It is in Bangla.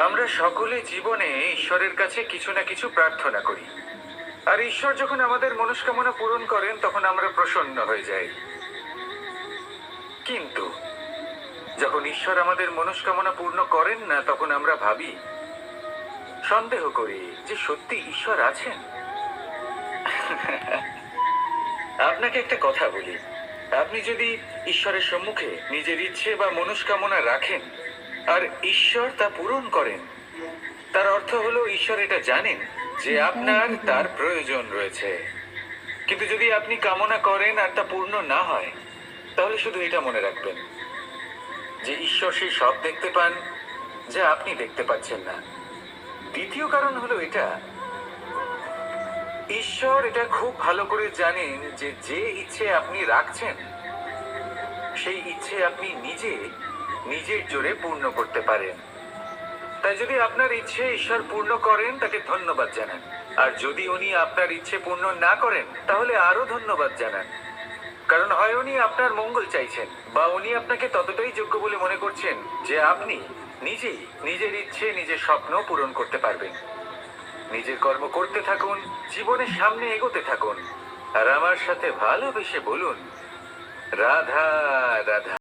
আমরা সকলে জীবনে ঈশ্বরের কাছে কিছু না কিছু প্রার্থনা করি, আর ঈশ্বর যখন আমাদের মনস্কামনা পূরণ করেন তখন আমরা প্রসন্ন হয়ে যাই। কিন্তু যখন ঈশ্বর আমাদের মনস্কামনা পূর্ণ করেন না, তখন আমরা ভাবি, সন্দেহ করি যে সত্যি ঈশ্বর আছেন। আপনাকে একটা কথা বলি, আপনি যদি ঈশ্বরের সম্মুখে নিজের ইচ্ছে বা মনস্কামনা রাখেন আর ঈশ্বর তা পূরণ করেন, তার অর্থ হলো ঈশ্বর এটা জানেন যে আপনার তার প্রয়োজন রয়েছে। কিন্তু যদি আপনি কামনা করেন আর তা পূর্ণ না হয়, তাহলে শুধু এটা মনে রাখবেন যে ঈশ্বর সেই সব দেখতে পান যা আপনি দেখতে পাচ্ছেন না। দ্বিতীয় কারণ হলো এটা, ঈশ্বর এটা খুব ভালো করে জানেন যে যে ইচ্ছে আপনি রাখছেন সেই ইচ্ছে আপনি নিজের জোরে পূর্ণ করতে পারেন। তাই যদি আপনার ইচ্ছে ঈশ্বর পূর্ণ করেন, তাকে ধন্যবাদ জানান। আর যদি উনি আপনার ইচ্ছে পূর্ণ না করেন, তাহলে আরো ধন্যবাদ জানান। কারণ হয় উনি আপনার মঙ্গল চাইছেন, বা উনি আপনাকে ততটাই যোগ্য বলে মনে করছেন যে আপনি নিজেই নিজের ইচ্ছে, নিজের স্বপ্ন পূরণ করতে পারবেন। নিজের কর্ম করতে থাকুন, জীবনের সামনে এগোতে থাকুন, আর আমার সাথে ভালোবেসে বলুন, রাধা রাধা।